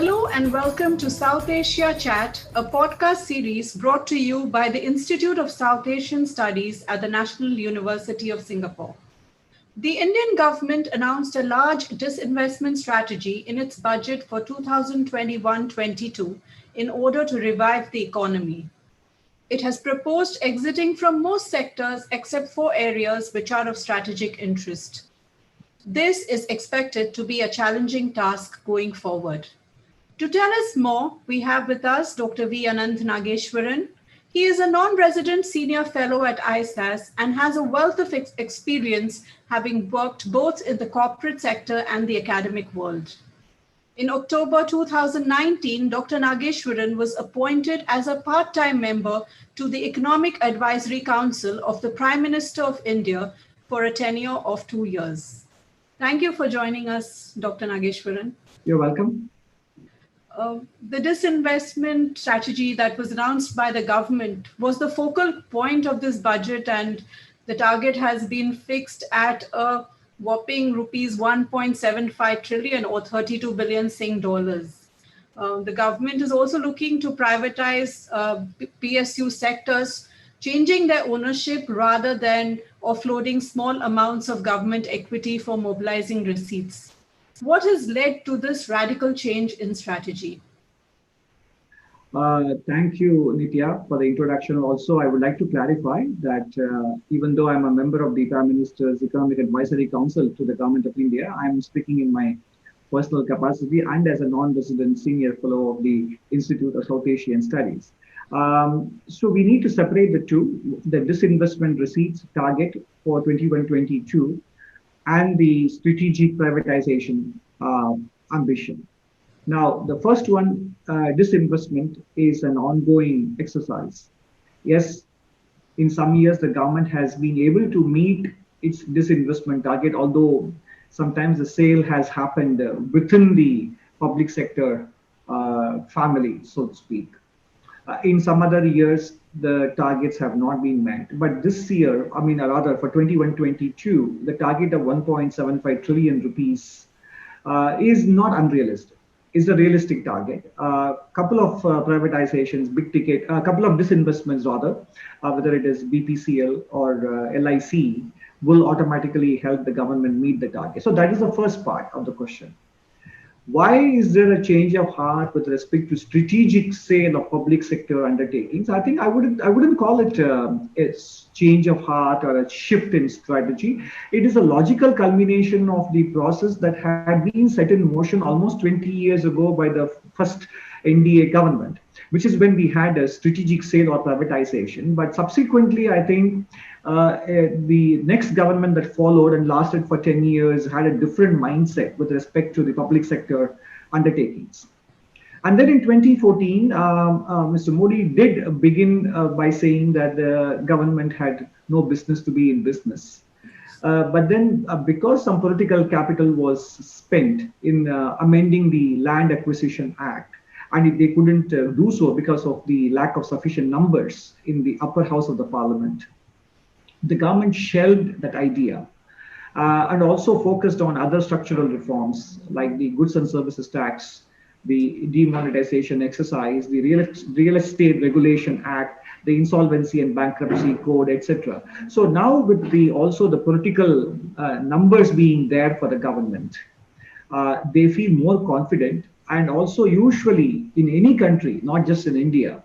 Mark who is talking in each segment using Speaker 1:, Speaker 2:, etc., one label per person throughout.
Speaker 1: Hello and welcome to South Asia Chat, a podcast series brought to you by the Institute of South Asian Studies at the National University of Singapore. The Indian government announced a large disinvestment strategy in its budget for 2021-22 in order to revive the economy. It has proposed exiting from most sectors except 4 areas which are of strategic interest. This is expected to be a challenging task going forward. To tell us more, we have with us Dr. V Anantha Nageswaran. He is a non-resident senior fellow at ISAS and has a wealth of experience, having worked both in the corporate sector and the academic world. In October 2019, Dr. Nageswaran was appointed as a part-time member to the Economic Advisory Council of the Prime Minister of India for a tenure of 2 years. Thank you for joining us, Dr. Nageswaran.
Speaker 2: You're welcome.
Speaker 1: The disinvestment strategy that was announced by the government was the focal point of this budget, and the target has been fixed at a whopping rupees 1.75 trillion or 32 billion Sing dollars. The government is also looking to privatize PSU sectors, changing their ownership rather than offloading small amounts of government equity for mobilizing receipts. What has led to this radical change in strategy?
Speaker 2: Thank you, Nitya, for the introduction. Also, I would like to clarify that even though I'm a member of the Prime Minister's Economic Advisory Council to the Government of India, I'm speaking in my personal capacity and as a non-resident senior fellow of the Institute of South Asian Studies. So we need to separate the two, the disinvestment receipts target for 21-22 and the strategic privatization ambition. Now, the first one, disinvestment, is an ongoing exercise. Yes, in some years, the government has been able to meet its disinvestment target, although sometimes the sale has happened within the public sector family, so to speak. In some other years, the targets have not been met. But this year, rather for 21-22, the target of 1.75 trillion rupees is not unrealistic. It's a realistic target. A couple of privatizations, big ticket, a couple of disinvestments rather, whether it is BPCL or LIC, will automatically help the government meet the target. So that is the first part of the question. Why is there a change of heart with respect to strategic sale of public sector undertakings? I think I wouldn't call it a change of heart or a shift in strategy. It is a logical culmination of the process that had been set in motion almost 20 years ago by the first NDA government, which is when we had a strategic sale or privatization. But subsequently, I think the next government that followed and lasted for 10 years had a different mindset with respect to the public sector undertakings. And then in 2014, Mr. Modi did begin by saying that the government had no business to be in business. But then because some political capital was spent in amending the Land Acquisition Act, and they couldn't do so because of the lack of sufficient numbers in the upper house of the parliament, the government shelved that idea and also focused on other structural reforms like the goods and services tax, the demonetization exercise, the real estate regulation act, the insolvency and bankruptcy code, etc. So now with also the political numbers being there for the government, they feel more confident. And also usually in any country, not just in India,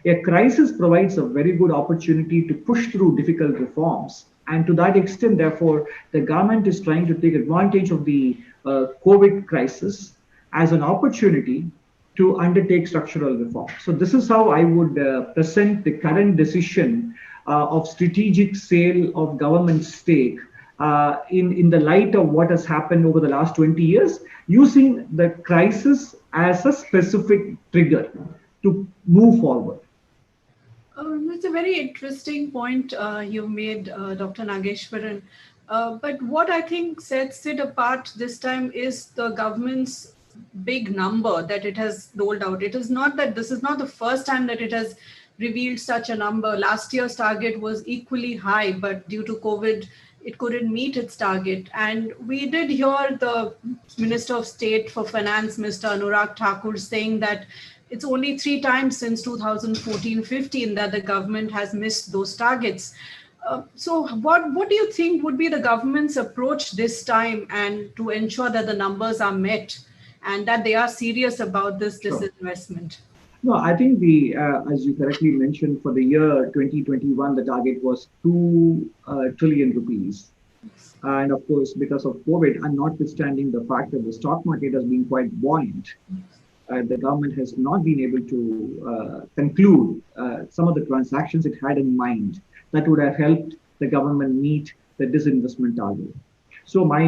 Speaker 2: a crisis provides a very good opportunity to push through difficult reforms. And to that extent, therefore, the government is trying to take advantage of the COVID crisis as an opportunity to undertake structural reform. So this is how I would present the current decision of strategic sale of government stake in the light of what has happened over the last 20 years, using the crisis as a specific trigger to move forward.
Speaker 1: That's a very interesting point you made, Dr. Nageswaran. But what I think sets it apart this time is the government's big number that it has rolled out. It is not that this is not the first time that it has revealed such a number. Last year's target was equally high, but due to COVID, it couldn't meet its target. And we did hear the Minister of State for Finance, Mr. Anurag Thakur, saying that it's only 3 times since 2014-15 that the government has missed those targets. So what do you think would be the government's approach this time, and to ensure that the numbers are met and that they are serious about this disinvestment?
Speaker 2: No, I think as you correctly mentioned, for the year 2021, the target was 2 trillion rupees. And of course, because of COVID, and notwithstanding the fact that the stock market has been quite buoyant, the government has not been able to conclude some of the transactions it had in mind that would have helped the government meet the disinvestment target. So my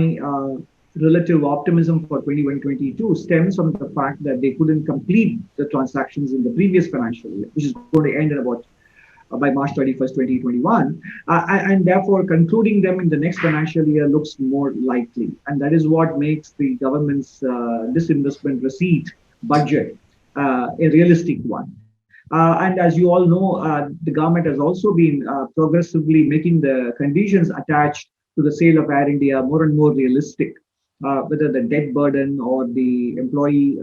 Speaker 2: relative optimism for 21-22 stems from the fact that they couldn't complete the transactions in the previous financial year, which is going to end in about by March 31st, 2021. And therefore, concluding them in the next financial year looks more likely. And that is what makes the government's disinvestment receipt budget a realistic one. And as you all know, the government has also been progressively making the conditions attached to the sale of Air India more and more realistic. Whether the debt burden or the employee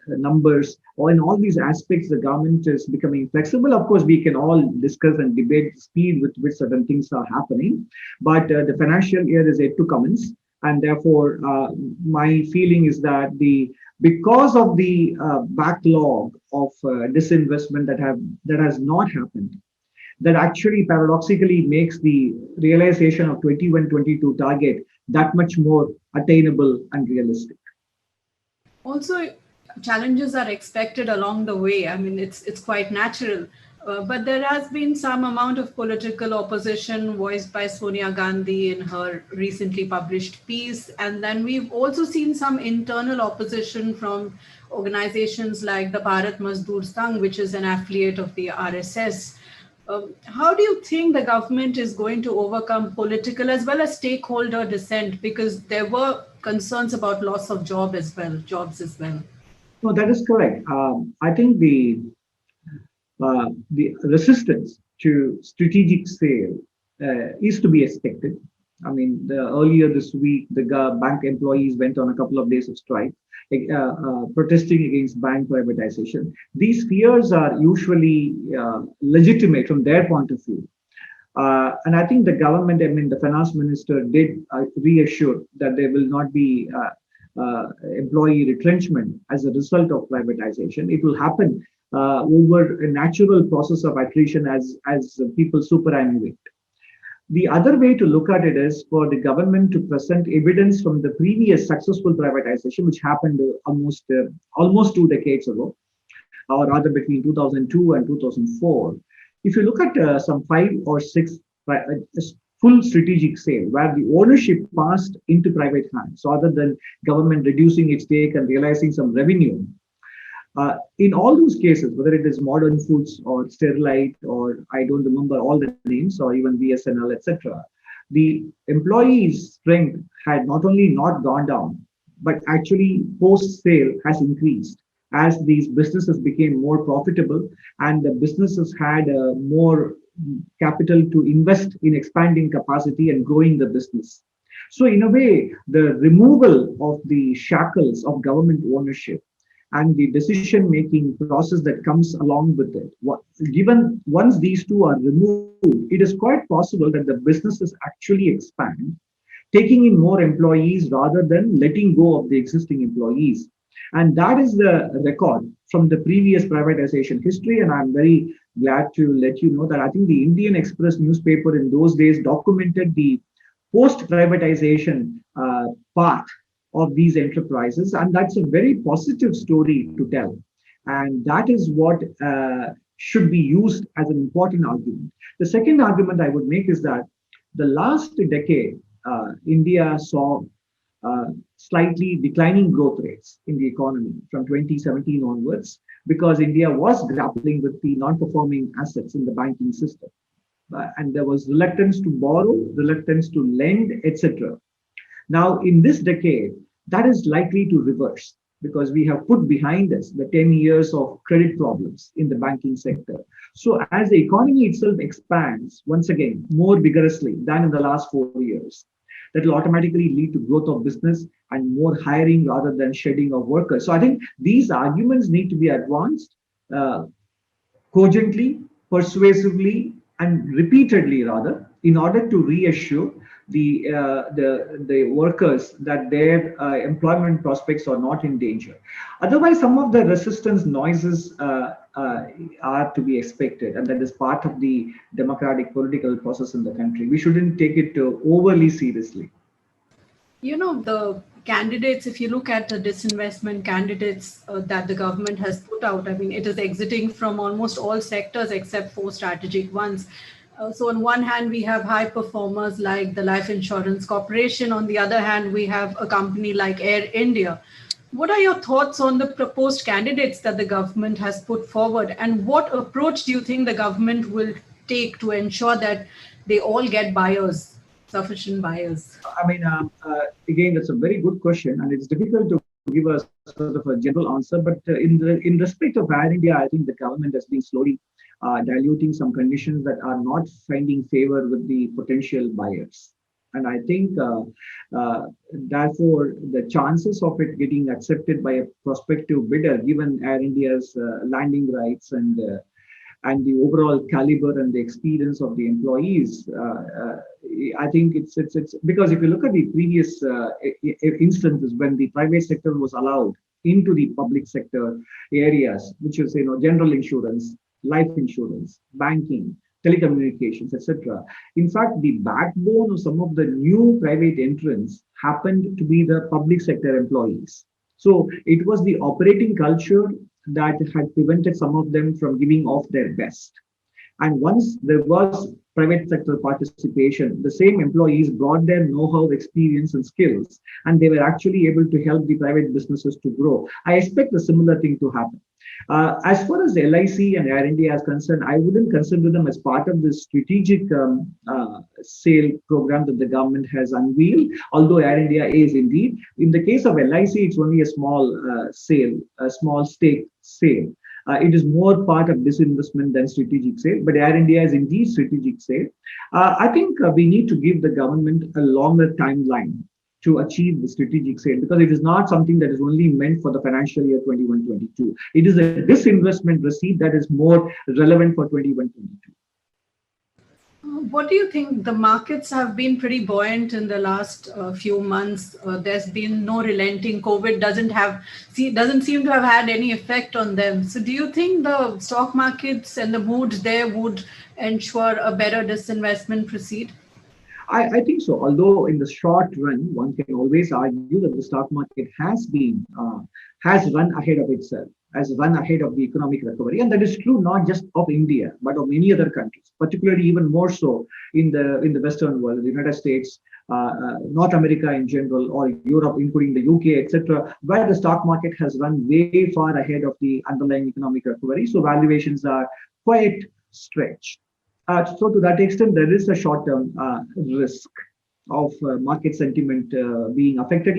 Speaker 2: numbers, or in all these aspects, the government is becoming flexible. Of course, we can all discuss and debate the speed with which certain things are happening, but the financial year is yet to commence, and therefore, my feeling is that because of the backlog of disinvestment that has not happened, that actually paradoxically makes the realization of 21-22 target that much more attainable and realistic.
Speaker 1: Also, challenges are expected along the way. I mean, it's quite natural. But there has been some amount of political opposition voiced by Sonia Gandhi in her recently published piece. And then we've also seen some internal opposition from organizations like the Bharat Mazdoor Sangh, which is an affiliate of the RSS. How do you think the government is going to overcome political as well as stakeholder dissent? Because there were concerns about loss of jobs as well.
Speaker 2: No, that is correct. I think the resistance to strategic sale is to be expected. I mean, earlier this week, the bank employees went on a couple of days of strike, protesting against bank privatization. These fears are usually legitimate from their point of view. And I think the government, the finance minister did reassure that there will not be employee retrenchment as a result of privatization. It will happen over a natural process of attrition as people superannuate. The other way to look at it is for the government to present evidence from the previous successful privatization, which happened almost 2 decades ago, or rather between 2002 and 2004. If you look at some 5 or 6 full strategic sale where the ownership passed into private hands, rather than government reducing its stake and realizing some revenue. In all those cases, whether it is Modern Foods or Sterlite, or I don't remember all the names, or even BSNL, etc., the employees' strength had not only not gone down, but actually post-sale has increased as these businesses became more profitable and the businesses had more capital to invest in expanding capacity and growing the business. So in a way, the removal of the shackles of government ownership and the decision-making process that comes along with it. Given once these two are removed, it is quite possible that the businesses actually expand, taking in more employees rather than letting go of the existing employees. And that is the record from the previous privatization history. And I'm very glad to let you know that I think the Indian Express newspaper in those days documented the post-privatization path of these enterprises, and that's a very positive story to tell, and that is what should be used as an important argument. The second argument I would make is that the last decade, India saw slightly declining growth rates in the economy from 2017 onwards, because India was grappling with the non-performing assets in the banking system, and there was reluctance to borrow, reluctance to lend, etc. Now, in this decade, that is likely to reverse. because we have put behind us the 10 years of credit problems in the banking sector. So as the economy itself expands once again more vigorously than in the last 4 years, that will automatically lead to growth of business and more hiring rather than shedding of workers. So I think these arguments need to be advanced uh, cogently, persuasively, and repeatedly, rather, in order to reassure the workers that their employment prospects are not in danger. Otherwise, some of the resistance noises are to be expected, and that is part of the democratic political process in the country. We shouldn't take it overly seriously.
Speaker 1: The candidates, if you look at the disinvestment candidates that the government has put out, I mean, it is exiting from almost all sectors except for strategic ones. So on one hand, we have high performers like the Life Insurance Corporation. On the other hand, we have a company like Air India. What are your thoughts on the proposed candidates that the government has put forward? And what approach do you think the government will take to ensure that they all get buyers, sufficient buyers?
Speaker 2: I mean, again, that's a very good question, and it's difficult to give a sort of a general answer. But in respect of Air India, I think the government has been slowly diluting some conditions that are not finding favor with the potential buyers. And I think, therefore, the chances of it getting accepted by a prospective bidder, given Air India's landing rights and the overall caliber and the experience of the employees. I think it's because if you look at the previous instances when the private sector was allowed into the public sector areas, which is general insurance, life insurance, banking, telecommunications, etc. In fact, the backbone of some of the new private entrants happened to be the public sector employees. So it was the operating culture that had prevented some of them from giving off their best. And once there was private sector participation, the same employees brought their know-how, experience, and skills, and they were actually able to help the private businesses to grow. I expect a similar thing to happen. As far as LIC and Air India is concerned, I wouldn't consider them as part of the strategic sale program that the government has unveiled, although Air India is indeed. In the case of LIC, it's only a small sale, a small stake sale. It is more part of disinvestment than strategic sale, but Air India is indeed strategic sale. I think we need to give the government a longer timeline to achieve the strategic sale, because it is not something that is only meant for the financial year 21-22. It is a disinvestment receipt that is more relevant for 21-22.
Speaker 1: What do you think? The markets have been pretty buoyant in the last few months. There's been no relenting. COVID doesn't seem to have had any effect on them. So do you think the stock markets and the mood there would ensure a better disinvestment proceed?
Speaker 2: I think so. Although in the short run, one can always argue that the stock market has run ahead of itself, has run ahead of the economic recovery, and that is true not just of India but of many other countries, particularly even more so in the Western world, the United States, North America in general, or Europe, including the UK, etc., where the stock market has run way far ahead of the underlying economic recovery. So valuations are quite stretched. So to that extent, there is a short-term risk of market sentiment being affected,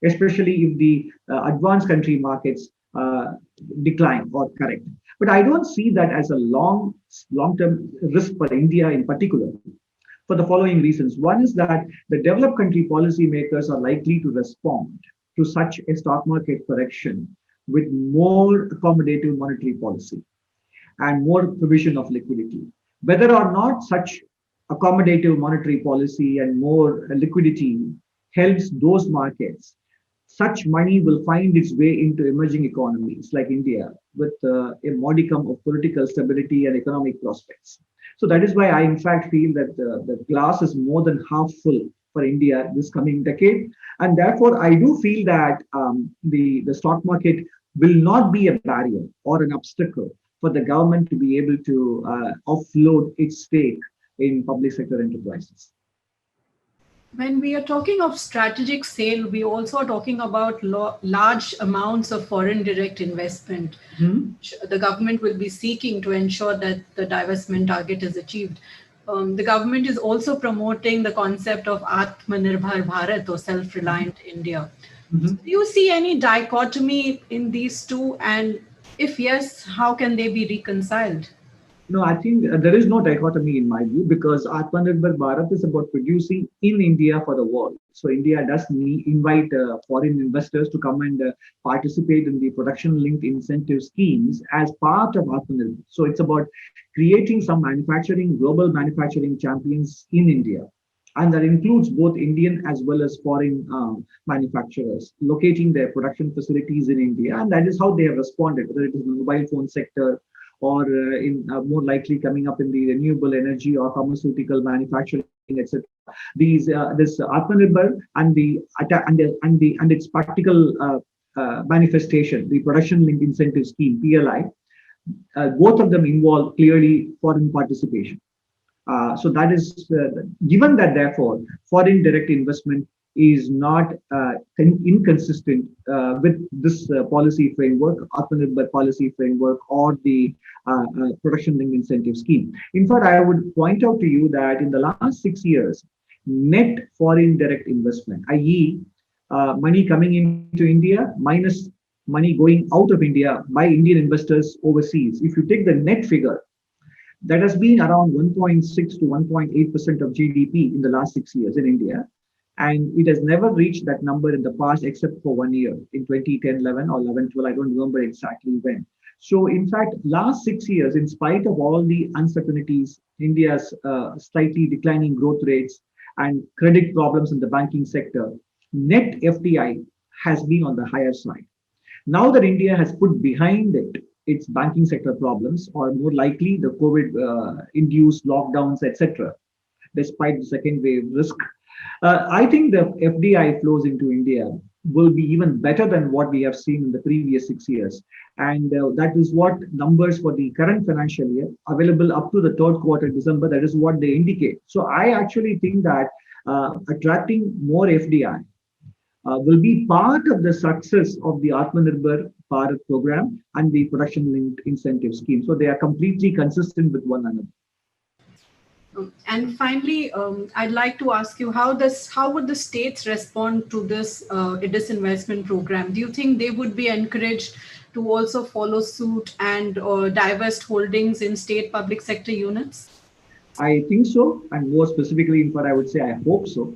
Speaker 2: especially if the advanced country markets decline or correct. But I don't see that as a long-term risk for India in particular, for the following reasons. One is that the developed country policymakers are likely to respond to such a stock market correction with more accommodative monetary policy and more provision of liquidity. Whether or not such accommodative monetary policy and more liquidity helps those markets, such money will find its way into emerging economies like India with a modicum of political stability and economic prospects. So that is why I, in fact, feel that the glass is more than half full for India this coming decade. And therefore, I do feel that the stock market will not be a barrier or an obstacle for the government to be able to offload its stake in public sector enterprises.
Speaker 1: When we are talking of strategic sale, we also are talking about large amounts of foreign direct investment. Which the government will be seeking to ensure that the divestment target is achieved. The government is also promoting the concept of Atmanirbhar Bharat, or self-reliant India.
Speaker 2: Mhm.
Speaker 1: Do you see any dichotomy in these two? And if yes, how can they be reconciled?
Speaker 2: No, I think there is no dichotomy in my view because Atmanirbhar Bharat is about producing in India for the world. So India does invite foreign investors to come and participate in the production-linked incentive schemes as part of Atmanirbhar. So it's about creating some global manufacturing champions in India. And that includes both Indian as well as foreign manufacturers locating their production facilities in India. And that is how they have responded, whether it is in the mobile phone sector or in more likely coming up in the renewable energy or pharmaceutical manufacturing, etc. These this Atmanirbhar and its practical manifestation, the production linked incentive scheme (PLI), both of them involve clearly foreign participation. So that is given that therefore foreign direct investment is not inconsistent with this policy framework, Atmanirbhar policy framework, or the production linked incentive scheme. In fact, I would point out to you that in the last 6 years, net foreign direct investment, i.e., money coming into India minus money going out of India by Indian investors overseas. If you take the net figure, that has been around 1.6 to 1.8% of GDP in the last 6 years in India. And it has never reached that number in the past except for 1 year in 2010, 11 or 11, 12. I don't remember exactly when. So, in fact, last 6 years, in spite of all the uncertainties, India's slightly declining growth rates and credit problems in the banking sector, net FDI has been on the higher side. Now that India has put behind it its banking sector problems, or more likely the COVID induced lockdowns, etc., despite the second wave risk, I think the FDI flows into India will be even better than what we have seen in the previous 6 years. And that is what numbers for the current financial year available up to the third quarter, December, that is what they indicate. So I actually think that attracting more FDI will be part of the success of the Atmanirbhar Bharat program and the production linked incentive scheme. So they are completely consistent with one another.
Speaker 1: And finally, I'd like to ask you how would the states respond to this disinvestment program? Do you think they would be encouraged to also follow suit and divest holdings in state public sector units?
Speaker 2: I think so, and more specifically, in fact, I would say I hope so.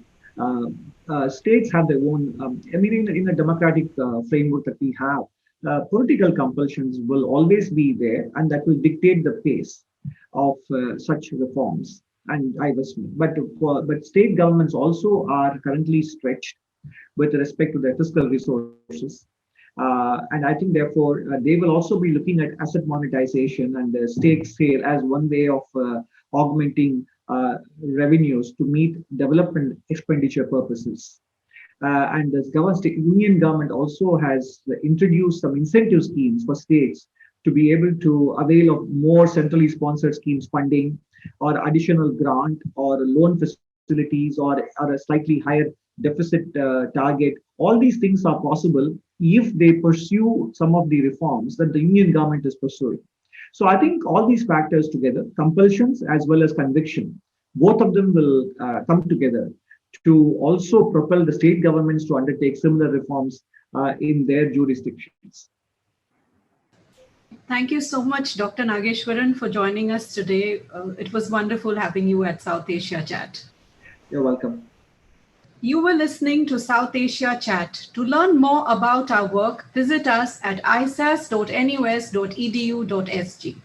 Speaker 2: States have their own. In a democratic framework that we have, political compulsions will always be there, and that will dictate the pace of such reforms and divestment. But state governments also are currently stretched with respect to their fiscal resources. And I think, therefore, they will also be looking at asset monetization and the stake sale as one way of augmenting revenues to meet development expenditure purposes. And the union government also has introduced some incentive schemes for states to be able to avail of more centrally sponsored schemes funding or additional grant or loan facilities or a slightly higher deficit target. All these things are possible if they pursue some of the reforms that the union government is pursuing. So I think all these factors together, compulsions as well as conviction, both of them will come together to also propel the state governments to undertake similar reforms in their jurisdictions.
Speaker 1: Thank you so much, Dr. Nageswaran, for joining us today. It was wonderful having you at South Asia Chat.
Speaker 2: You're welcome.
Speaker 1: You were listening to South Asia Chat. To learn more about our work, visit us at isas.nus.edu.sg.